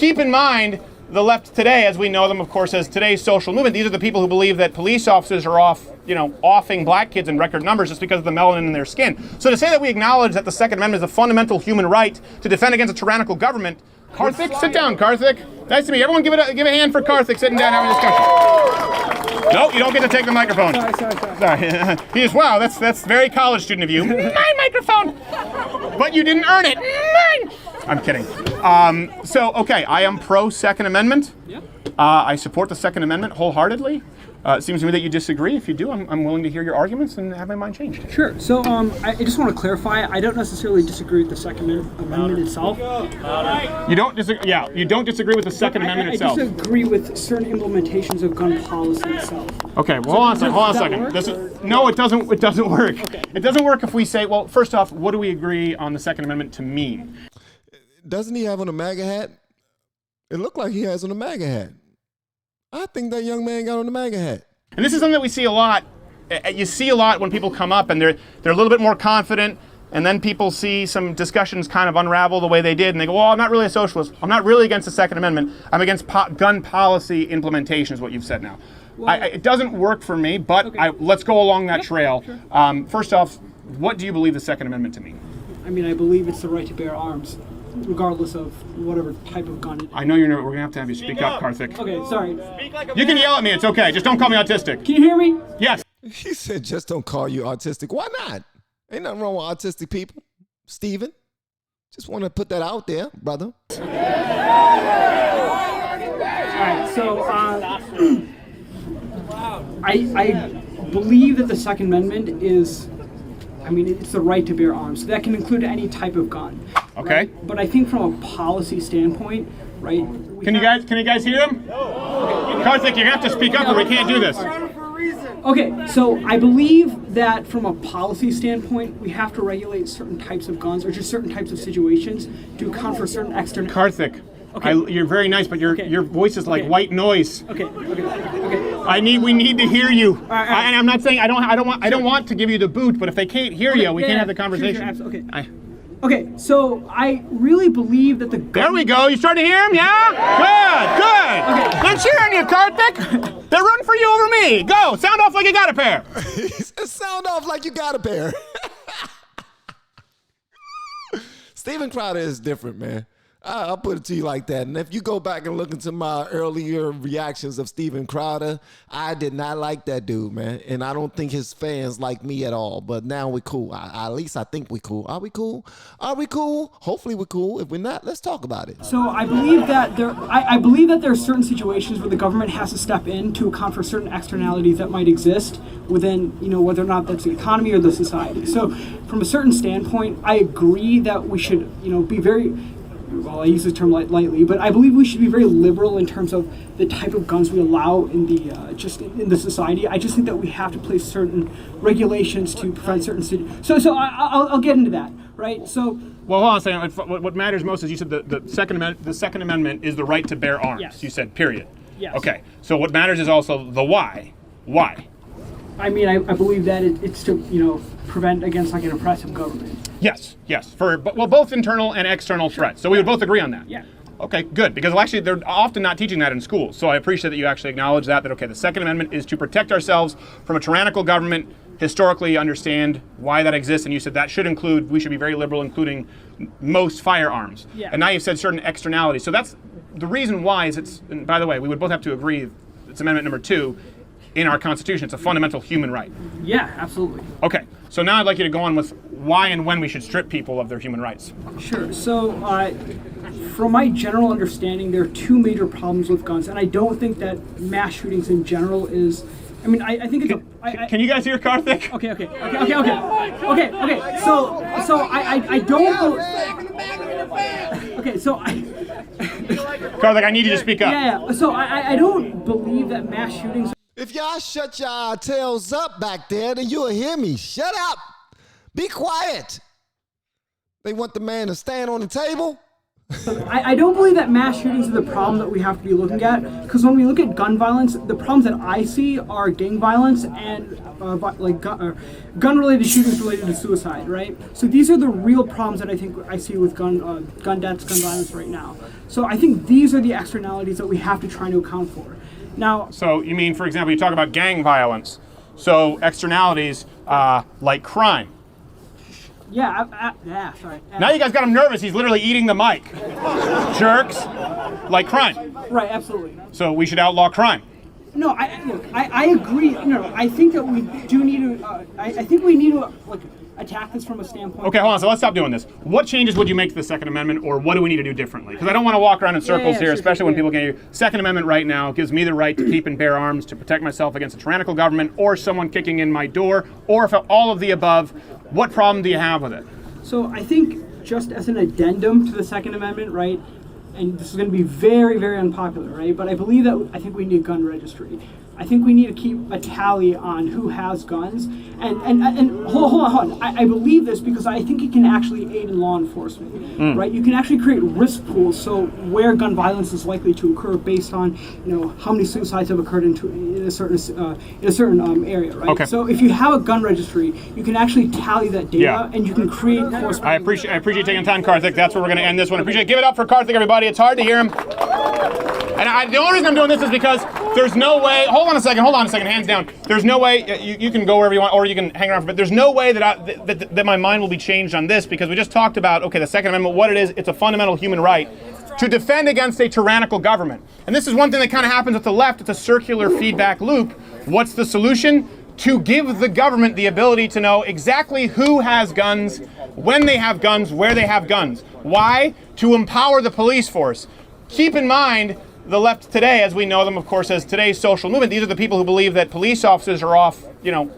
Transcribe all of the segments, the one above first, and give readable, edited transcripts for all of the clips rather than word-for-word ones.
keep in mind, the left today, as we know them, of course, as today's social movement, these are the people who believe that police officers are offing black kids in record numbers just because of the melanin in their skin. So to say that we acknowledge that the Second Amendment is a fundamental human right to defend against a tyrannical government, Karthik, sit down, Karthik. Nice to meet you. Everyone give a hand for Karthik sitting down having a discussion. Nope, you don't get to take the microphone. Sorry. He is, wow, that's very college student of you. My microphone! But you didn't earn it. Mine! I'm kidding. Okay, I am pro Second Amendment. Yeah. I support the Second Amendment wholeheartedly. It seems to me that you disagree. If you do, I'm willing to hear your arguments and have my mind changed. Sure. So I just want to clarify. I don't necessarily disagree with the Second Amendment itself. You don't disagree. Yeah, you don't disagree with the Second Amendment itself. I disagree with certain implementations of gun policy itself. Okay. Well, hold on a second. No, it doesn't. It doesn't work. Okay. It doesn't work if we say, well, first off, what do we agree on the Second Amendment to mean? Doesn't he have on a MAGA hat? It looked like he has on a MAGA hat. I think that young man got on the MAGA hat. And this is something that we see a lot. You see a lot when people come up and they're a little bit more confident, and then people see some discussions kind of unravel the way they did, and they go, well, I'm not really a socialist. I'm not really against the Second Amendment. I'm against gun policy implementation is what you've said now. Well, it doesn't work for me, but okay. Let's go along that trail. Sure. First off, what do you believe the Second Amendment to mean? I mean, I believe it's the right to bear arms, regardless of whatever type of gun it is. I know you're nervous. We're going to have you speak up, Karthik. Okay, sorry. You can yell at me. It's okay. Just don't call me autistic. Can you hear me? Yes. He said, just don't call you autistic. Why not? Ain't nothing wrong with autistic people. Steven, just want to put that out there, brother. All right, so I believe that the Second Amendment is, I mean, it's the right to bear arms. So that can include any type of gun. Okay. Right? But I think from a policy standpoint, right? Can you guys hear him? No. Okay. Karthik, you have to speak up or we can't do this. Okay, so I believe that from a policy standpoint, we have to regulate certain types of guns or just certain types of situations to account for certain external. Karthik, okay. You're very nice, but your voice is like white noise. Okay. We need to hear you. All right. And I'm not saying I don't want to give you the boot, but if they can't hear you, we can't have the conversation. Sure, okay. Okay, so I really believe that the There we go. You starting to hear him? Yeah? Good. Okay. They're cheering you, Karthik. They're rooting for you over me. Go. Sound off like you got a pair. Sound off like you got a pair. Steven Crowder is different, man. I'll put it to you like that. And if you go back and look into my earlier reactions of Steven Crowder, I did not like that dude, man. And I don't think his fans like me at all. But now we're cool. At least I think we're cool. Are we cool? Are we cool? Hopefully we're cool. If we're not, let's talk about it. So I believe that I believe that there are certain situations where the government has to step in to account for certain externalities that might exist within, whether or not that's the economy or the society. So from a certain standpoint, I agree that we should, be very, well, I use this term lightly, but I believe we should be very liberal in terms of the type of guns we allow in the in the society. I just think that we have to place certain regulations to prevent certain situations. So I'll get into that, right? So. Well, hold on a second. What matters most is you said the Second Amendment is the right to bear arms. Yes. You said period. Yes. Okay. So what matters is also the why. Why? I mean, I believe that it's to prevent against like an oppressive government. Yes. For both internal and external threats. So we would both agree on that. Yeah. Okay, good. Because actually, they're often not teaching that in schools. So I appreciate that you actually acknowledge that okay, the Second Amendment is to protect ourselves from a tyrannical government. Historically, understand why that exists, and you said that should include. We should be very liberal, including most firearms. Yeah. And now you've said certain externalities. So that's the reason why. And by the way, we would both have to agree. It's Amendment number 2. In our Constitution, it's a fundamental human right. Yeah, absolutely. Okay, so now I'd like you to go on with why and when we should strip people of their human rights. Sure. So, from my general understanding, there are 2 major problems with guns, and I don't think that mass shootings in general is. I mean, I think it's Can you guys hear Karthik? Okay. So I don't. Okay, so Karthik, I need you to speak up. Yeah. So I don't believe that mass shootings. If y'all shut your tails up back there, then you'll hear me. Shut up. Be quiet. They want the man to stand on the table. I don't believe that mass shootings are the problem that we have to be looking at, because when we look at gun violence, the problems that I see are gang violence and gun-related shootings related to suicide, right? So these are the real problems that I think I see with gun deaths, gun violence right now. So I think these are the externalities that we have to try to account for. Now, so you mean, for example, you talk about gang violence. So externalities like crime. Yeah, sorry. Now you guys got him nervous. He's literally eating the mic. Jerks, like crime. Right, absolutely. So we should outlaw crime. No, I agree. No, I think that we do need to. I think we need to attack this from a standpoint. Okay, hold on. So let's stop doing this. What changes would you make to the Second Amendment, or what do we need to do differently? Because I don't want to walk around in circles here, especially when people can hear. Second Amendment right now gives me the right to keep and bear arms to protect myself against a tyrannical government or someone kicking in my door, or if all of the above. What problem do you have with it? So I think just as an addendum to the Second Amendment, right, and this is going to be very, very unpopular, right, but I believe that I think we need a gun registry. I think we need to keep a tally on who has guns. And hold on. I believe this because I think it can actually aid in law enforcement, right? You can actually create risk pools, so where gun violence is likely to occur based on, how many suicides have occurred in a certain area, right? Okay. So if you have a gun registry, you can actually tally that data, and you can create corresponding. I appreciate taking time, Karthik. That's where we're going to end this one. Give it up for Karthik, everybody. It's hard to hear him. And the only reason I'm doing this is because there's no way. Hold on a second. Hands down. There's no way you can go wherever you want, or you can hang around. But there's no way that my mind will be changed on this, because we just talked about the Second Amendment. What it is, it's a fundamental human right to defend against a tyrannical government. And this is one thing that kind of happens with the left. It's a circular feedback loop. What's the solution? To give the government the ability to know exactly who has guns, when they have guns, where they have guns. Why? To empower the police force. Keep in mind, the left today, as we know them, of course, as today's social movement, these are the people who believe that police officers are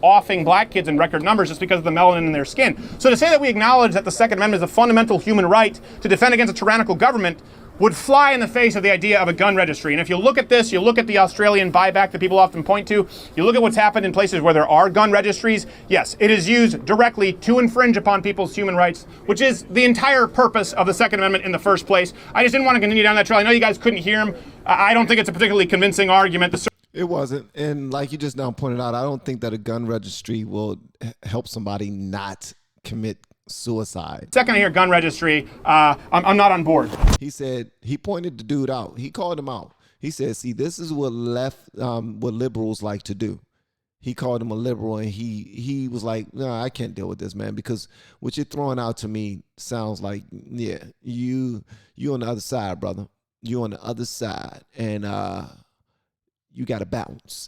offing black kids in record numbers just because of the melanin in their skin. So to say that we acknowledge that the Second Amendment is a fundamental human right to defend against a tyrannical government would fly in the face of the idea of a gun registry. And if you look at this, you look at the Australian buyback that people often point to, you look at what's happened in places where there are gun registries, yes, it is used directly to infringe upon people's human rights, which is the entire purpose of the Second Amendment in the first place. I just didn't want to continue down that trail. I know you guys couldn't hear him. I don't think it's a particularly convincing argument. It wasn't. And like you just now pointed out, I don't think that a gun registry will help somebody not commit suicide. Second I hear gun registry, I'm not on board. He said, he pointed the dude out. He called him out. He said, see, this is what what liberals like to do. He called him a liberal, and he was like, no, I can't deal with this, man, because what you're throwing out to me sounds like, yeah, you on the other side, brother. You on the other side, and you got to bounce.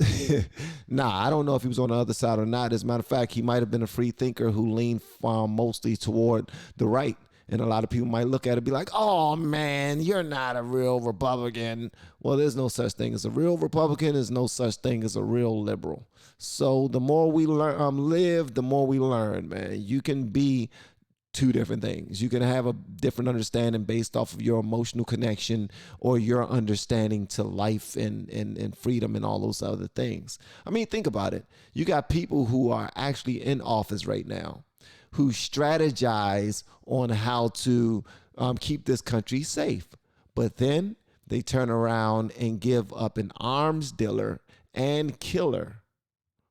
Nah, I don't know if he was on the other side or not. As a matter of fact, he might have been a free thinker who leaned mostly toward the right. And a lot of people might look at it and be like, oh, man, you're not a real Republican. Well, there's no such thing as a real Republican. There's no such thing as a real liberal. So the more we live, the more we learn, man. You can be two different things. You can have a different understanding based off of your emotional connection or your understanding to life and freedom and all those other things. I mean, think about it. You got people who are actually in office right now who strategize on how to keep this country safe. But then they turn around and give up an arms dealer and killer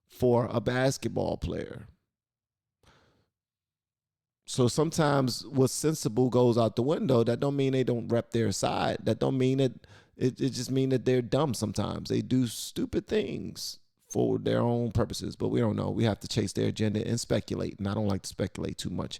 for a basketball player. So sometimes what's sensible goes out the window. That don't mean they don't rep their side. That don't mean that it just mean that they're dumb sometimes. They do stupid things for their own purposes, but we don't know. We have to chase their agenda and speculate, and I don't like to speculate too much.